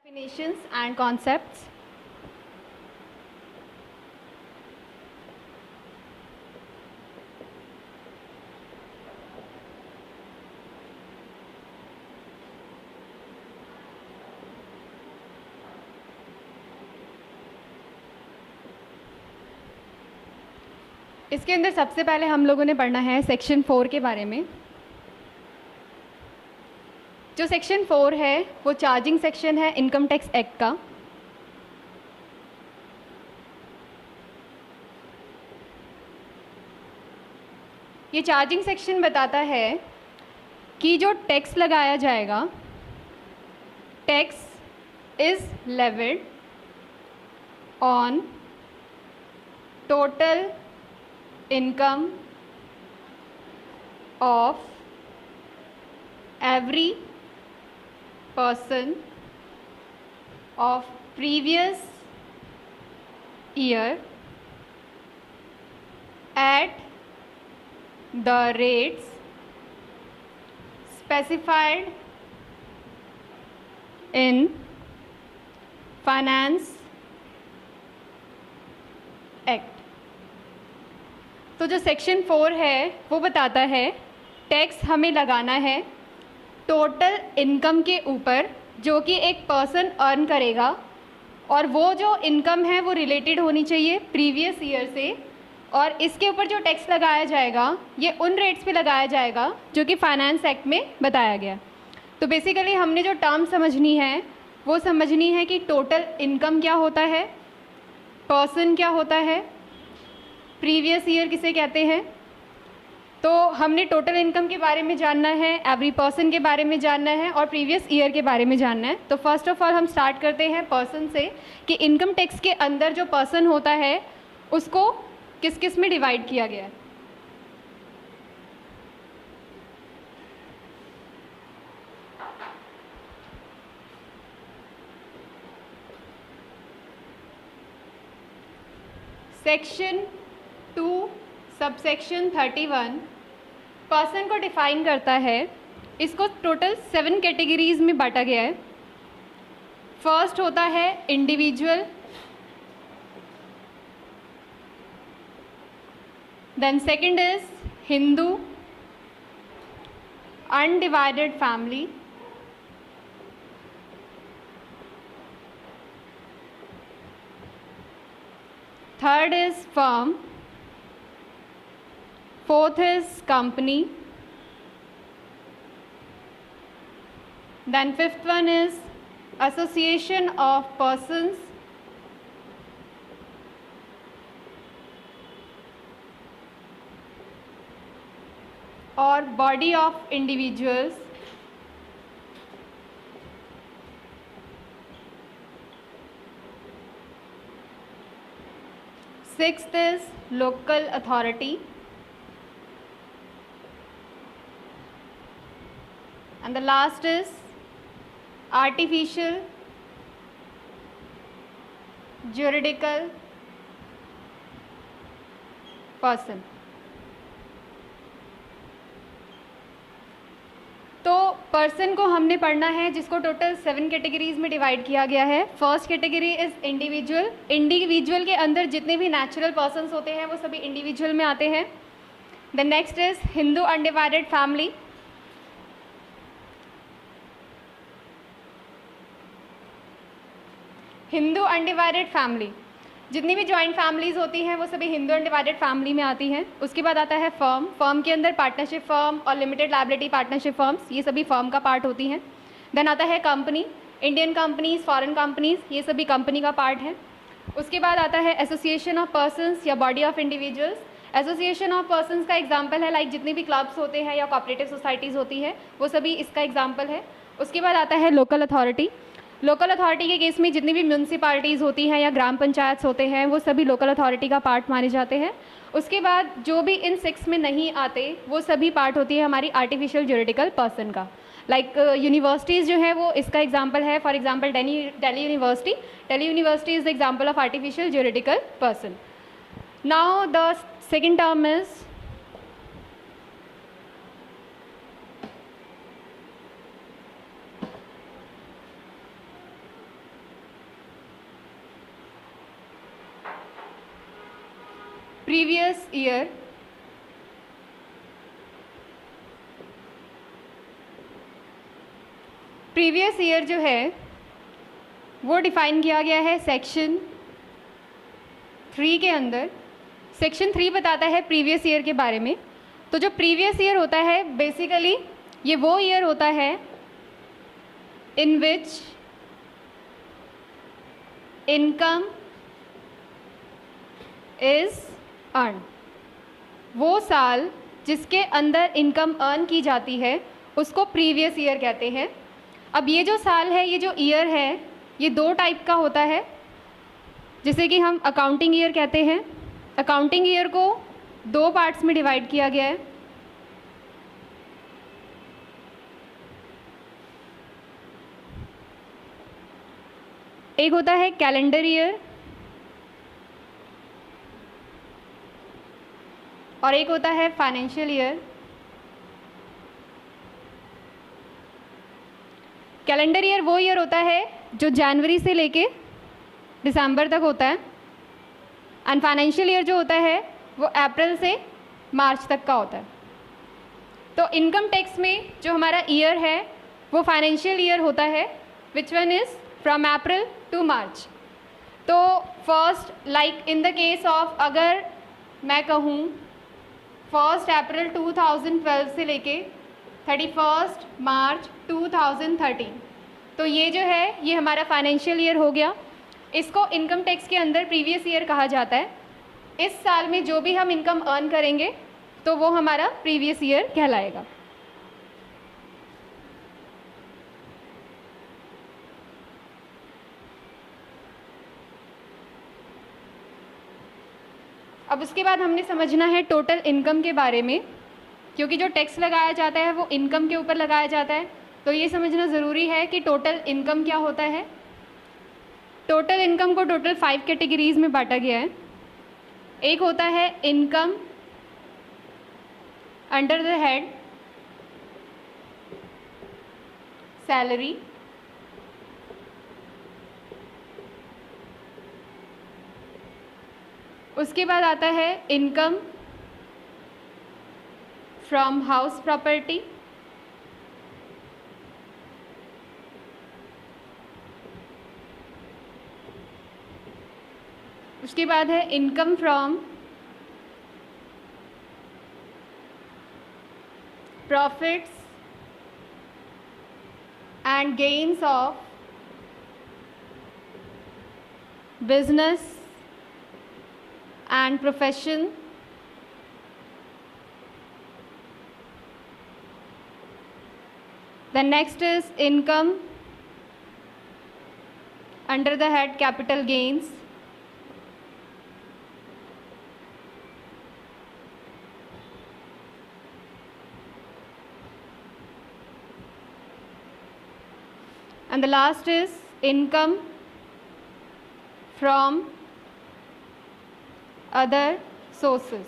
Definitions and concepts. इसके अंदर सबसे पहले हम लोगों ने पढ़ना है सेक्शन 4 के बारे में। जो सेक्शन 4 है वो चार्जिंग सेक्शन है इनकम टैक्स एक्ट का। ये चार्जिंग सेक्शन बताता है कि जो टैक्स लगाया जाएगा, tax is levied on total income of every person of previous year at the rates specified in Finance Act। तो जो सेक्शन 4 है वो बताता है टैक्स हमें लगाना है टोटल इनकम के ऊपर जो कि एक पर्सन अर्न करेगा, और वो जो इनकम है वो रिलेटेड होनी चाहिए प्रीवियस ईयर से, और इसके ऊपर जो टैक्स लगाया जाएगा ये उन रेट्स पे लगाया जाएगा जो कि फाइनेंस एक्ट में बताया गया। तो बेसिकली हमने जो टर्म समझनी है वो समझनी है कि टोटल इनकम क्या होता है, पर्सन क्या होता है, प्रीवियस ईयर किसे कहते हैं। तो हमने टोटल इनकम के बारे में जानना है, एवरी पर्सन के बारे में जानना है और प्रीवियस ईयर के बारे में जानना है। तो फर्स्ट ऑफ ऑल हम स्टार्ट करते हैं पर्सन से कि इनकम टैक्स के अंदर जो पर्सन होता है उसको किस किस में डिवाइड किया गया है। सेक्शन 2 सबसेक्शन 31 पर्सन को डिफाइन करता है। इसको टोटल 7 कैटेगरीज में बांटा गया है। फर्स्ट होता है individual, then second is Hindu undivided family, third is firm, fourth is company, then fifth one is association of persons, or body of individuals, sixth is local authority, and the last is artificial juridical person। तो person को हमने पढ़ना है जिसको total 7 categories में divide किया गया है। First category is individual. Individual के अंदर जितने भी नेचुरल पर्सन्स होते हैं वो सभी इंडिविजुअल में आते हैं। The next is Hindu undivided family, Hindu undivided family, जितनी भी जॉइंट फैमिलीज होती हैं वो सभी हिंदू अनडिवाइडेड फैमिली में आती हैं। उसके बाद आता है फर्म। फर्म के अंदर पार्टनरशिप फर्म और लिमिटेड लायबिलिटी पार्टनरशिप फर्म्स, ये सभी फर्म का पार्ट होती हैं। देन आता है company, Indian companies, foreign companies, ये सभी कंपनी का पार्ट है। उसके बाद आता है एसोसिएशन ऑफ पर्सनस या body of individuals. Association of persons का एग्जाम्पल है लाइक जितनी भी क्लब्स होते हैं या कोऑपरेटिव सोसाइटीज़ होती है वो सभी इसका एग्जाम्पल है। उसके बाद आता है लोकल अथॉरिटी। लोकल अथॉरिटी के केस में जितनी भी म्यूनसिपालिटीज़ होती हैं या ग्राम पंचायत होते हैं वो सभी लोकल अथॉरिटी का पार्ट माने जाते हैं। उसके बाद जो भी इन 6 में नहीं आते वो सभी पार्ट होती है हमारी आर्टिफिशियल ज्यूरिडिकल पर्सन का। लाइक यूनिवर्सिटीज़ जो है वो इसका एग्जांपल है। For example Delhi university, Delhi university is the example of artificial juridical person. Now the second term is previous year previous year जो है वो डिफाइन किया गया है सेक्शन 3 के अंदर। सेक्शन 3 बताता है प्रीवियस ईयर के बारे में। तो जो प्रीवियस ईयर होता है बेसिकली ये वो ईयर होता है इन विच इनकम इज अर्न। वो साल जिसके अंदर इनकम अर्न की जाती है उसको प्रीवियस ईयर कहते हैं। अब ये जो साल है, ये जो ईयर है, ये 2 टाइप का होता है, जिसे कि हम अकाउंटिंग ईयर कहते हैं। अकाउंटिंग ईयर को 2 पार्ट्स में डिवाइड किया गया है। एक होता है कैलेंडर ईयर और एक होता है फाइनेंशियल ईयर। कैलेंडर ईयर वो ईयर होता है जो जनवरी से लेके दिसंबर तक होता है, एंड फाइनेंशियल ईयर जो होता है वो अप्रैल से मार्च तक का होता है। तो इनकम टैक्स में जो हमारा ईयर है वो फाइनेंशियल ईयर होता है, which one is from April to March. तो first like in the case of, अगर मैं कहूँ 1 अप्रैल 2012 से लेके 31 मार्च 2013, तो ये जो है ये हमारा फाइनेंशियल ईयर हो गया। इसको इनकम टैक्स के अंदर प्रीवियस ईयर कहा जाता है। इस साल में जो भी हम इनकम अर्न करेंगे तो वो हमारा प्रीवियस ईयर कहलाएगा। अब उसके बाद हमने समझना है टोटल इनकम के बारे में, क्योंकि जो टैक्स लगाया जाता है वो इनकम के ऊपर लगाया जाता है। तो ये समझना ज़रूरी है कि टोटल इनकम क्या होता है। टोटल इनकम को टोटल 5 कैटेगरीज में बांटा गया है। एक होता है income under the head salary, उसके बाद आता है इनकम फ्रॉम हाउस प्रॉपर्टी, उसके बाद है income from profits and gains of business and profession, the next is income under the head capital gains, and the last is income from other sources.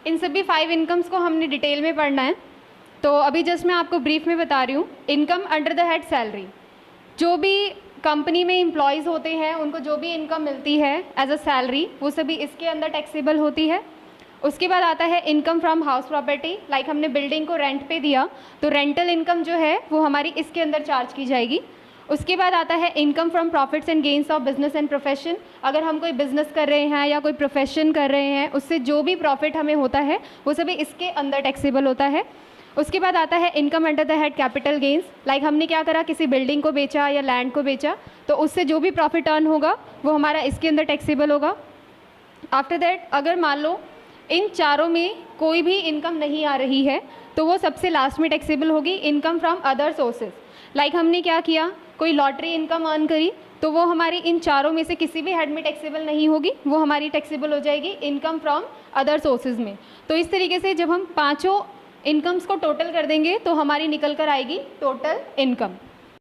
इन सभी 5 incomes को हमने detail में पढ़ना है। तो अभी जस्ट मैं आपको ब्रीफ में बता रही हूँ। Income under the head salary, जो भी कंपनी में एम्प्लॉयज़ होते हैं उनको जो भी इनकम मिलती है एज अ सैलरी वो सभी इसके अंदर टैक्सेबल होती है। उसके बाद आता है income from house property, like हमने बिल्डिंग को रेंट पे दिया तो रेंटल इनकम जो है वो हमारी इसके अंदर चार्ज की जाएगी। उसके बाद आता है income from profits and gains of business and profession. अगर हम कोई बिजनेस कर रहे हैं या कोई प्रोफेशन कर रहे हैं उससे जो भी प्रॉफिट हमें होता है वो सभी इसके अंदर टैक्सेबल होता है। उसके बाद आता है income under the head capital gains, like हमने क्या करा, किसी बिल्डिंग को बेचा या लैंड को बेचा तो उससे जो भी प्रॉफिट अर्न होगा वो हमारा इसके अंदर टैक्सेबल होगा। आफ्टर दैट अगर मान लो इन चारों में कोई भी इनकम नहीं आ रही है तो वो सबसे लास्ट में टैक्सेबल होगी income from other sources. Like हमने क्या किया, कोई लॉटरी इनकम अर्न करी तो वो हमारी इन चारों में से किसी भी हेड में टैक्सेबल नहीं होगी, वो हमारी टैक्सेबल हो जाएगी इनकम फ्रॉम अदर सोर्सेज में। तो इस तरीके से जब हम पांचों इनकम्स को टोटल कर देंगे तो हमारी निकल कर आएगी टोटल इनकम।